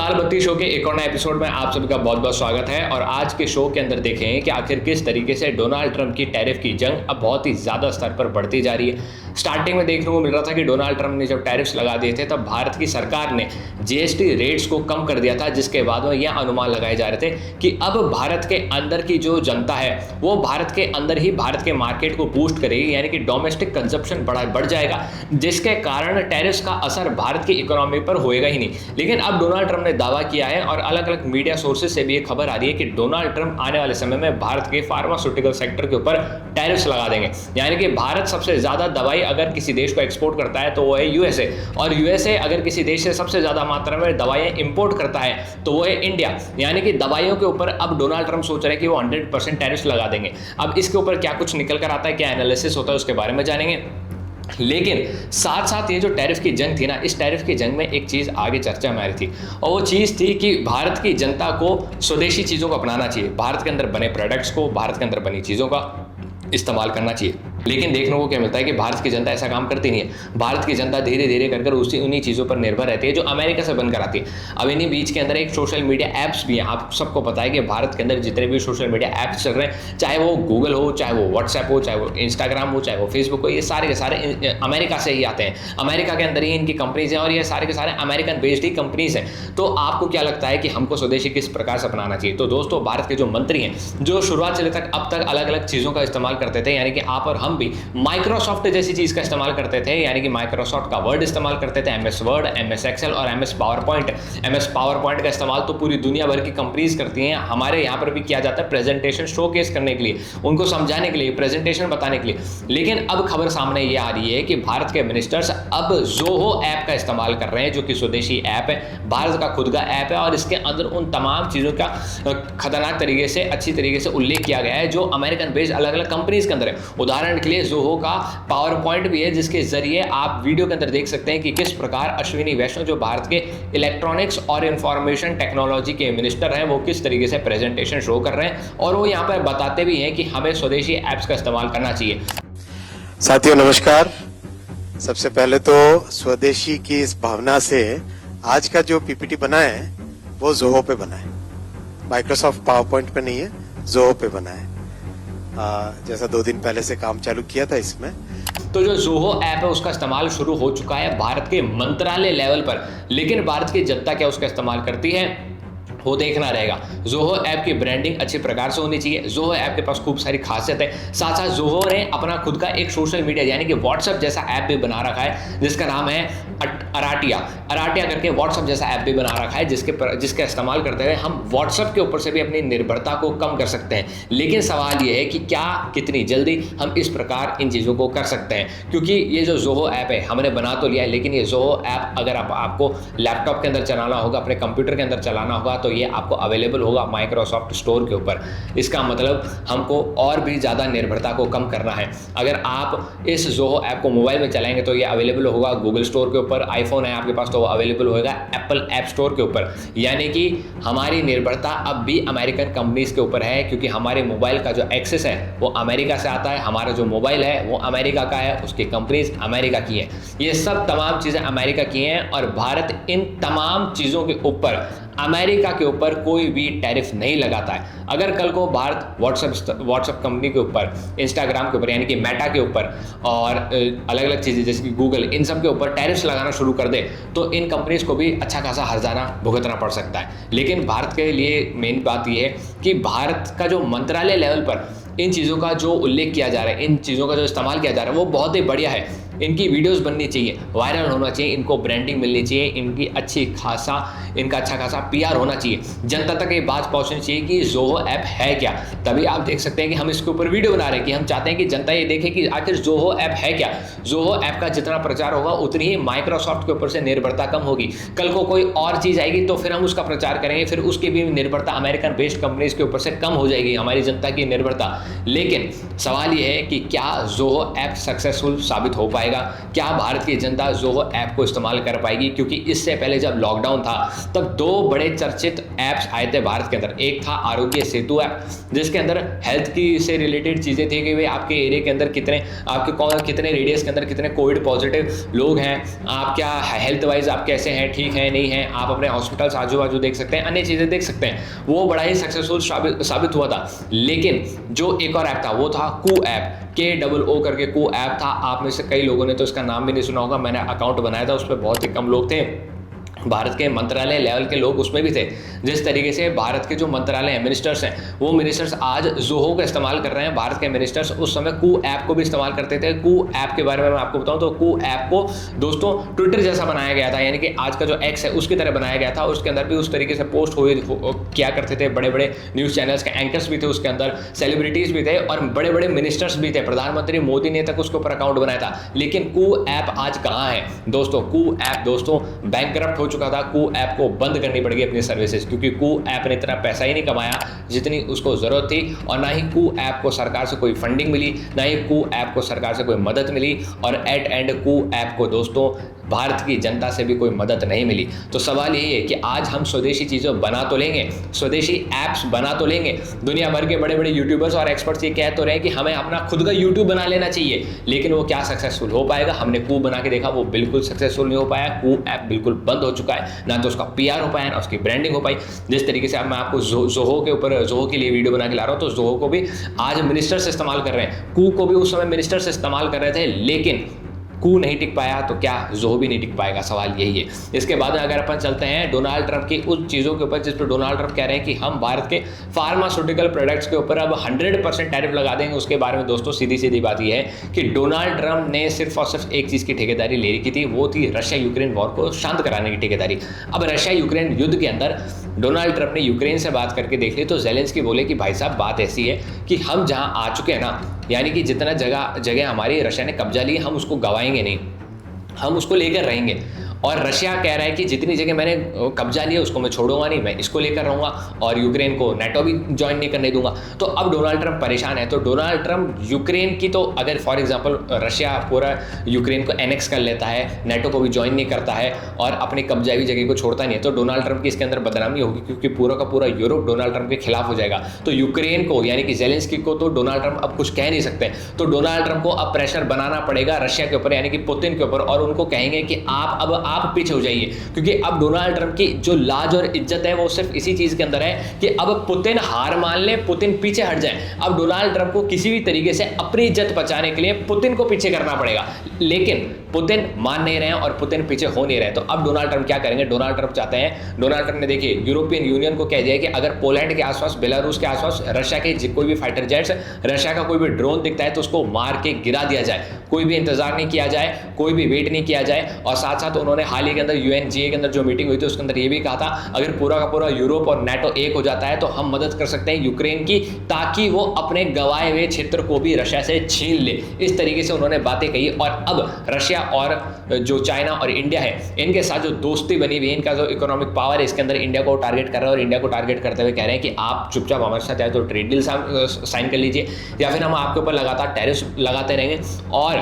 लाल बत्ती शो के एक और नए एपिसोड में आप सभी का बहुत बहुत स्वागत है। और आज के शो के अंदर देखें कि आखिर किस तरीके से डोनाल्ड ट्रंप की टैरिफ की जंग अब बहुत ही ज़्यादा स्तर पर बढ़ती जा रही है। स्टार्टिंग में देखने को मिल रहा था कि डोनाल्ड ट्रंप ने जब टैरिफ्स लगा दिए थे तब भारत की सरकार ने जीएसटी रेट्स को कम कर दिया था, जिसके बाद में यह अनुमान लगाए जा रहे थे कि अब भारत के अंदर की जो जनता है वो भारत के अंदर ही भारत के मार्केट को बूस्ट करेगी, यानी कि डोमेस्टिक कंजप्शन बढ़ जाएगा, जिसके कारण टैरिफ्स का असर भारत की इकोनॉमी पर होएगा ही नहीं। लेकिन अब डोनाल्ड ट्रंप ने दावा किया है और अलग अलग मीडिया सोर्सेज से भी ये खबर आ रही है कि डोनाल्ड ट्रंप आने वाले समय में भारत के फार्मास्यूटिकल सेक्टर के ऊपर टैरिफ्स लगा देंगे। यानी कि भारत सबसे ज्यादा दवाई अगर किसी देश को एक्सपोर्ट करता है तो वो है यूएसए, और यूएसए अगर किसी देश से सबसे ज्यादा मात्रा में दवाइयां इंपोर्ट करता है तो वो है इंडिया। यानी कि दवाइयों के ऊपर अब डोनाल्ड ट्रंप सोच रहे हैं कि वो 100% टैरिफ्स लगा देंगे। अब इसके ऊपर क्या कुछ निकल कर आता है, क्या एनालिसिस होता है, उसके बारे में जानेंगे। लेकिन साथ साथ ये जो टैरिफ की जंग थी ना, इस टैरिफ की जंग में एक चीज़ आगे चर्चा में आ रही थी, और वो चीज़ थी कि भारत की जनता को स्वदेशी चीज़ों को अपनाना चाहिए, भारत के अंदर बने प्रोडक्ट्स को, भारत के अंदर बनी चीज़ों का इस्तेमाल करना चाहिए। लेकिन देखने को क्या मिलता है कि भारत की जनता ऐसा काम करती नहीं है। भारत की जनता धीरे धीरे कर उन्हीं चीज़ों पर निर्भर रहती है जो अमेरिका से बनकर आती है। अब इन्हीं बीच के अंदर एक सोशल मीडिया ऐप्स भी हैं। आप सबको पता है कि भारत के अंदर जितने भी सोशल मीडिया ऐप्स चल रहे हैं, चाहे वो गूगल हो, चाहे वो व्हाट्सएप हो, चाहे वो इंस्टाग्राम हो, चाहे वो फेसबुक हो, ये सारे के सारे अमेरिका से ही आते हैं। अमेरिका के अंदर ही इनकी कंपनीज हैं और ये सारे के सारे अमेरिकन बेस्ड ही कंपनीज हैं। तो आपको क्या लगता है कि हमको स्वदेशी किस प्रकार से अपनाना चाहिए? तो दोस्तों, भारत के जो मंत्री हैं, जो शुरुआत से लेकर अब तक अलग अलग चीज़ों का इस्तेमाल करते थे, यानी कि आप और हम भी माइक्रोसॉफ्ट जैसी चीज का इस्तेमाल करते थे, यानी कि माइक्रोसॉफ्ट का वर्ड इस्तेमाल करते थे, एमएस वर्ड, एमएस एक्सेल और MS power point. MS power point का इस्तेमाल तो पूरी दुनिया भर की कंपनीज करती हैं। हमारे यहाँ पर भी किया जाता है प्रेजेंटेशन शोकेस करने के लिए, उनको समझाने के लिए, प्रेजेंटेशन बताने के लिए। लेकिन अब खबर सामने ये आ रही है कि भारत के मिनिस्टर्स अब जोहो ऐप का इस्तेमाल कर रहे हैं, जो कि स्वदेशी ऐप है, भारत का खुद का ऐप है, और इसके अंदर उन तमाम चीज़ों का खतरनाक तरीके से, अच्छी तरीके से उल्लेख किया गया है जो अमेरिकन बेस्ड अलग अलग कंपनीज के अंदर है। उदाहरण के लिए जोहो का पावर पॉइंट भी है, जिसके जरिए आप वीडियो के अंदर देख सकते हैं कि किस प्रकार अश्विनी वैष्णव, जो भारत के इलेक्ट्रॉनिक्स और इंफॉर्मेशन टेक्नोलॉजी के मिनिस्टर हैं, वो किस तरीके से प्रेजेंटेशन शो कर रहे हैं, और वो यहाँ पर बताते भी हैं कि हमें स्वदेशी ऐप्स का इस्तेमाल करना चाहिए। साथियों नमस्कार। सबसे पहले तो स्वदेशी की इस भावना से आज का जो पीपीटी बना है वो जोहो पे बना है, माइक्रोसॉफ्ट पावर पॉइंट पे नहीं है, जोहो पे बना है। जैसा 2 दिन पहले से काम चालू किया था इसमें। तो जो जोहो ऐप है उसका इस्तेमाल शुरू हो चुका है भारत के मंत्रालय लेवल पर, लेकिन भारत की जनता क्या उसका इस्तेमाल करती है वो देखना रहेगा। जोहो ऐप की ब्रांडिंग अच्छे प्रकार से होनी चाहिए। जोहो ऐप के पास खूब सारी खासियत है। साथ साथ जोहो ने अपना खुद का एक सोशल मीडिया यानी कि व्हाट्सएप जैसा ऐप भी बना रखा है, जिसका नाम है अराटिया करके व्हाट्सएप जैसा ऐप भी बना रखा है, जिसका इस्तेमाल करते हुए हम व्हाट्सएप के ऊपर से भी अपनी निर्भरता को कम कर सकते हैं। लेकिन सवाल ये है कि क्या कितनी जल्दी हम इस प्रकार इन चीज़ों को कर सकते हैं, क्योंकि ये जो जोहो ऐप है हमने बना तो लिया है, लेकिन ये जोहो ऐप अगर आपको लैपटॉप के अंदर चलाना होगा, अपने कंप्यूटर के अंदर चलाना होगा, तो ये आपको अवेलेबल होगा माइक्रोसॉफ्ट स्टोर के ऊपर। इसका मतलब हमको और भी ज़्यादा निर्भरता को कम करना है। अगर आप इस जोहो ऐप को मोबाइल में चलाएंगे तो ये अवेलेबल होगा गूगल स्टोर के ऊपर, आईफोन है आपके पास तो वो अवेलेबल होगा एप्पल ऐप स्टोर के ऊपर। यानी कि हमारी निर्भरता अब भी अमेरिकन कंपनीज के ऊपर है, क्योंकि हमारे मोबाइल का जो एक्सेस है वो अमेरिका से आता है, हमारा जो मोबाइल है वो अमेरिका का है, उसकी कंपनीज अमेरिका की है। ये सब तमाम चीज़ें अमेरिका की हैं, और भारत इन तमाम चीज़ों के ऊपर, अमेरिका के ऊपर कोई भी टैरिफ नहीं लगाता है। अगर कल को भारत व्हाट्सएप कंपनी के ऊपर, इंस्टाग्राम के ऊपर यानी कि मेटा के ऊपर, और अलग अलग चीज़ें जैसे कि गूगल, इन सब के ऊपर टैरिफ्स लगाना शुरू कर दे तो इन कंपनीज को भी अच्छा खासा हर्जाना भुगतना पड़ सकता है। लेकिन भारत के लिए मेन बात यह है कि भारत का जो मंत्रालय लेवल पर इन चीज़ों का जो उल्लेख किया जा रहा है, इन चीज़ों का जो इस्तेमाल किया जा रहा है वो बहुत ही बढ़िया है। इनकी वीडियोस बननी चाहिए, वायरल होना चाहिए, इनको ब्रांडिंग मिलनी चाहिए, इनका अच्छा खासा पीआर होना चाहिए, जनता तक ये बात पहुंचनी चाहिए कि जोहो ऐप है क्या। तभी आप देख सकते हैं कि हम इसके ऊपर वीडियो बना रहे हैं कि हम चाहते हैं कि जनता ये देखे कि आखिर जोहो ऐप है क्या। जोहो ऐप का जितना प्रचार होगा उतनी ही माइक्रोसॉफ्ट के ऊपर से निर्भरता कम होगी। कल को कोई और चीज़ आएगी तो फिर हम उसका प्रचार करेंगे, फिर उसकी भी निर्भरता अमेरिकन बेस्ड कंपनीज के ऊपर से कम हो जाएगी, हमारी जनता की निर्भरता। लेकिन सवाल ये है कि क्या जोहो ऐप सक्सेसफुल साबित हो पाएगा? पाएगा? क्या भारत की जनता जोहो ऐप को इस्तेमाल कर पाएगी? क्योंकि इससे पहले जब लॉकडाउन था तब 2 बड़े चर्चित ऐप्स आए थे भारत के अंदर। एक था आरोग्य सेतु ऐप, जिसके अंदर हेल्थ की से रिलेटेड चीज़ें थी कि भाई आपके एरिया के अंदर कितने रेडियस के अंदर कितने कोविड पॉजिटिव लोग हैं, आप क्या हेल्थ वाइज आप कैसे हैं, ठीक है नहीं है, आप अपने हॉस्पिटल्स आजू बाजू देख सकते हैं, अन्य चीज़ें देख सकते हैं। वो बड़ा ही सक्सेसफुल साबित हुआ था। लेकिन जो एक और ऐप था वो था कू ऐप, KOO करके कू ऐप था। आप में से कई लोगों ने तो इसका नाम भी नहीं सुना होगा। मैंने अकाउंट बनाया था, उस पर बहुत ही कम लोग थे, भारत के मंत्रालय लेवल के लोग उसमें भी थे। जिस तरीके से भारत के जो मंत्रालय हैं, मिनिस्टर्स हैं, वो मिनिस्टर्स आज जोहो का इस्तेमाल कर रहे हैं। भारत के मिनिस्टर्स उस समय कू ऐप को भी इस्तेमाल करते थे। कू ऐप के बारे में मैं आपको बताऊं तो कू ऐप को दोस्तों ट्विटर जैसा बनाया गया था, यानी कि आज का जो एक्स है उसकी तरह बनाया गया था। उसके अंदर भी उस तरीके से पोस्ट किया करते थे, बड़े बड़े न्यूज़ चैनल्स के एंकर्स भी थे उसके अंदर, सेलिब्रिटीज़ भी थे और बड़े बड़े मिनिस्टर्स भी थे। प्रधानमंत्री मोदी ने तक उसके ऊपर अकाउंट बनाया था। लेकिन कू ऐप आज कहाँ है दोस्तों? कू ऐप दोस्तों बैंकरप्ट हो चुका था। कू ऐप को बंद करनी पड़ गई अपनी सर्विसेज, क्योंकि कू ऐप ने इतना पैसा ही नहीं कमाया जितनी उसको जरूरत थी, और ना ही कू ऐप को सरकार से कोई फंडिंग मिली, ना ही कू ऐप को सरकार से कोई मदद मिली, और एट एंड कू ऐप को दोस्तों भारत की जनता से भी कोई मदद नहीं मिली। तो सवाल यही है कि आज हम स्वदेशी चीज़ें बना तो लेंगे, स्वदेशी ऐप्स बना तो लेंगे, दुनिया भर के बड़े बड़े यूट्यूबर्स और एक्सपर्ट्स ये कह तो रहे हैं कि हमें अपना खुद का यूट्यूब बना लेना चाहिए, लेकिन वो क्या सक्सेसफुल हो पाएगा? हमने कू बना के देखा, वो बिल्कुल सक्सेसफुल नहीं हो पाया। कू ऐप बिल्कुल बंद हो चुका है, ना तो उसका PR हो पाया, ना उसकी ब्रांडिंग हो पाई। जिस तरीके से अब मैं आपको जोहो के ऊपर जोहो के लिए वीडियो बना के ला रहा हूँ, तो जोहो को भी आज मिनिस्टर्स इस्तेमाल कर रहे हैं, कू को भी उस समय मिनिस्टर्स इस्तेमाल कर रहे थे, लेकिन कू नहीं टिक पाया तो क्या जोहो भी नहीं टिक पाएगा? सवाल यही है। इसके बाद अगर अपन चलते हैं डोनाल्ड ट्रंप की उन चीज़ों के ऊपर जिस पर डोनाल्ड ट्रंप कह रहे हैं कि हम भारत के फार्मास्यूटिकल प्रोडक्ट्स के ऊपर अब 100% टैरिफ लगा देंगे, उसके बारे में दोस्तों सीधी सीधी बात यह है कि डोनाल्ड ट्रंप ने सिर्फ और सिर्फ एक चीज़ की ठेकेदारी ले रखी थी, वो थी रशिया यूक्रेन वॉर को शांत कराने की ठेकेदारी। अब रशिया यूक्रेन युद्ध के अंदर डोनाल्ड ट्रंप ने यूक्रेन से बात करके देख ली तो ज़ेलेंस्की बोले कि भाई साहब बात ऐसी है कि हम जहां आ चुके हैं ना, यानी कि जितना जगह हमारी रशिया ने कब्जा ली, हम उसको गंवाएंगे नहीं, हम उसको लेकर रहेंगे। और रशिया कह रहा है कि जितनी जगह मैंने कब्जा लिया उसको मैं छोड़ूंगा नहीं, मैं इसको लेकर रहूंगा और यूक्रेन को नेटो भी ज्वाइन नहीं करने दूंगा। तो अब डोनाल्ड ट्रंप परेशान है। तो डोनाल्ड ट्रंप यूक्रेन की, तो अगर फॉर एग्जांपल रशिया पूरा यूक्रेन को एनेक्स कर लेता है, नेटो को भी ज्वाइन नहीं करता है और अपनी कब्जाई जगह को छोड़ता नहीं है, तो डोनाल्ड ट्रंप की इसके अंदर बदनामी होगी, क्योंकि पूरा का पूरा यूरोप डोनाल्ड ट्रंप के खिलाफ हो जाएगा। तो यूक्रेन को यानी कि ज़ेलेंस्की को तो डोनाल्ड ट्रंप अब कुछ कह नहीं सकते। तो डोनाल्ड ट्रंप को अब प्रेशर बनाना पड़ेगा रशिया के ऊपर, यानी कि पुतिन के ऊपर, और उनको कहेंगे कि आप पीछे हो जाइए, क्योंकि अब डोनाल्ड ट्रंप की जो लाज और इज्जत है वो सिर्फ इसी चीज के अंदर है कि अब पुतिन हार मान ले, पुतिन पीछे हट जाए। अब डोनाल्ड ट्रंप को किसी भी तरीके से अपनी इज्जत बचाने के लिए पुतिन को पीछे करना पड़ेगा, लेकिन पुतिन मान नहीं रहे हैं और पुतिन पीछे हो नहीं रहे। तो अब डोनाल्ड ट्रंप क्या करेंगे? डोनाल्ड ट्रंप चाहते हैं, डोनाल्ड ट्रंप ने देखिए यूरोपियन यूनियन को कह दिया कि अगर पोलैंड के आसपास, बेलारूस के आसपास रशिया के कोई भी फाइटर जेट्स, रशिया का कोई भी ड्रोन दिखता है तो उसको मार के गिरा दिया जाए, कोई भी इंतजार नहीं किया जाए, कोई भी वेट नहीं किया जाए। और साथ साथ उन्होंने हाल ही के अंदर UNGA के अंदर जो मीटिंग हुई थी उसके अंदर ये भी कहा था अगर पूरा का पूरा यूरोप और नेटो एक हो जाता है तो हम मदद कर सकते हैं यूक्रेन की, ताकि वो अपने गंवाए हुए क्षेत्र को भी रशिया से छीन ले। इस तरीके से उन्होंने बातें कही। और अब रशिया और जो चाइना और इंडिया है, इनके साथ जो दोस्ती बनी हुई है, इनका जो इकोनॉमिक पावर है, इसके अंदर इंडिया को टारगेट कर रहा है और इंडिया को टारगेट करते हुए कह रहे हैं कि आप चुपचाप हमारे साथ आए तो ट्रेड डील साइन कर लीजिए, या फिर हम आपके ऊपर लगातार टैरिफ लगाते रहेंगे। और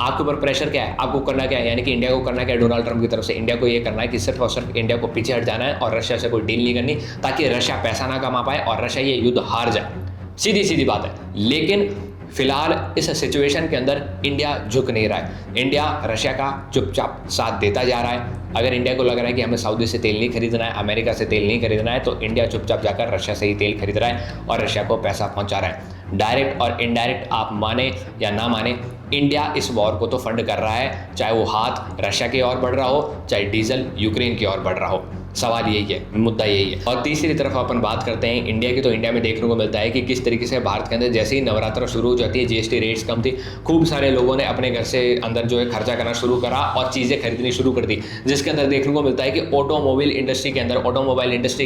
आपके ऊपर प्रेशर क्या है, आपको करना क्या है, यानी कि इंडिया को करना क्या है? डोनाल्ड ट्रंप की तरफ से इंडिया को ये करना है कि सिर्फ और सिर्फ इंडिया को पीछे हट जाना है और रशिया से कोई डील नहीं करनी, ताकि रशिया पैसा ना कमा पाए और रशिया ये युद्ध हार जाए। सीधी सीधी बात है। लेकिन फिलहाल इस सिचुएशन के अंदर इंडिया झुक नहीं रहा है। इंडिया रशिया का चुपचाप साथ देता जा रहा है। अगर इंडिया को लग रहा है कि हमें सऊदी से तेल नहीं खरीदना है, अमेरिका से तेल नहीं खरीदना है, तो इंडिया चुपचाप जाकर रशिया से ही तेल खरीद रहा है और रशिया को पैसा पहुंचा रहा है। डायरेक्ट और इनडायरेक्ट आप माने या ना माने, इंडिया इस वॉर को तो फंड कर रहा है, चाहे वो हाथ रशिया की ओर बढ़ रहा हो, चाहे डीजल यूक्रेन की ओर बढ़ रहा हो। सवाल यही है, मुद्दा यही है। और तीसरी तरफ अपन बात करते हैं इंडिया की, तो इंडिया में देखने को मिलता है कि किस तरीके से भारत के अंदर जैसे ही नवरात्र शुरू हो जाती है, GST रेट्स कम थी, खूब सारे लोगों ने अपने घर से अंदर जो है खर्चा करना शुरू करा और चीज़ें खरीदनी शुरू कर दी, जिसके अंदर देखने को मिलता है कि ऑटोमोबाइल इंडस्ट्री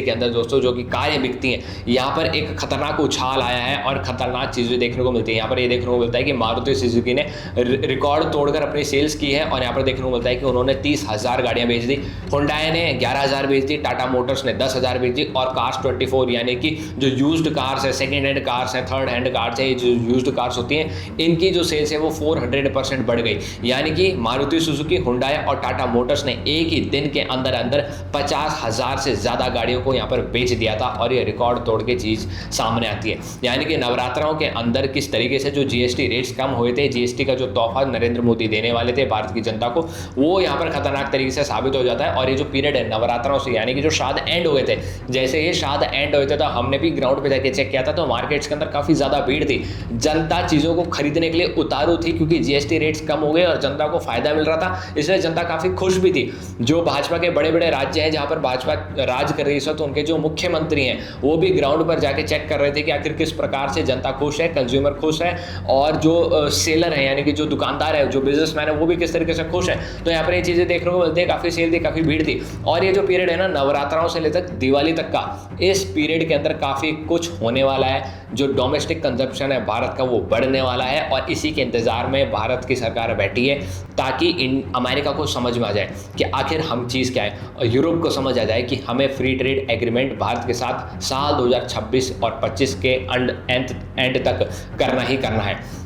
के अंदर दोस्तों जो कि कारें बिकती हैं, यहाँ पर एक खतरनाक उछाल आया है और खतरनाक चीज़ें देखने को मिलती है। यहाँ पर ये देखने को मिलता है कि मारुति सुजुकी ने रिकॉर्ड तोड़कर अपनी सेल्स की है और यहाँ पर देखने को मिलता है कि उन्होंने 30,000 गाड़ियाँ बेच दी, होंडाई ने 11,000 बेच दी, टाटा मोटर्स ने 10,000 बेच दी और कार्स 24 यानी कि जो यूज्ड कार्स है, सेकेंड हैंड कार्स हैं, थर्ड हैंड कार्स है, जो यूज्ड कार्स होती हैं, इनकी जो सेल्स है वो 400% बढ़ गई। यानी कि मारुति सुजुकी, हुंडई और टाटा मोटर्स ने एक ही दिन के अंदर अंदर 50,000 से ज़्यादा गाड़ियों को यहाँ पर बेच दिया था और ये रिकॉर्ड तोड़ के चीज़ सामने आती है। यानी कि नवरात्रों के अंदर किस तरीके से जो जीएसटी रेट्स कम हुए थे, जीएसटी का जो तोहफा नरेंद्र मोदी देने वाले थे भारत की जनता को, वो यहाँ पर खतरनाक तरीके से साबित हो जाता है। और ये जो पीरियड है नवरात्रों से, यानी कि जो श्राद्ध एंड हुए थे, जैसे ये श्राद्ध एंड हुए थे तो हमने भी ग्राउंड पे जाके चेक किया था, तो मार्केट्स के अंदर काफ़ी ज़्यादा भीड़ थी, जनता चीज़ों को खरीदने के लिए उतारू थी, क्योंकि जीएसटी रेट्स कम हो गए और जनता को फायदा मिल रहा था, इसलिए जनता काफ़ी खुश भी थी। जो भाजपा के बड़े बड़े राज्य हैं जहाँ पर भाजपा राज कर रही है, तो उनके जो मुख्यमंत्री हैं वो भी ग्राउंड पर जाके चेक कर रहे थे कि आखिर किस प्रकार से जनता खुश है, कंज्यूमर खुश है, और जो सेलर है यानी कि जो दुकानदार है, जो बिजनेसमैन है, वो भी किस तरीके से खुश है। तो यहाँ पर ये चीज़ें देखने को मिलती है, काफ़ी सेल थी, काफ़ी भीड़ थी। और ये जो पीरियड है ना नवरात्राओं से लेकर दिवाली तक का, इस पीरियड के अंदर काफ़ी कुछ होने वाला है। जो डोमेस्टिक कंजप्शन है भारत का वो बढ़ने वाला है और इसी के इंतजार में भारत की सरकार बैठी है, ताकि अमेरिका को समझ में आ जाए कि आखिर हम चीज़ क्या है, और यूरोप को समझ आ जाए कि हमें फ्री ट्रेड एग्रीमेंट भारत के साथ साल 2026 और 25 के एंड तक करना ही करना है।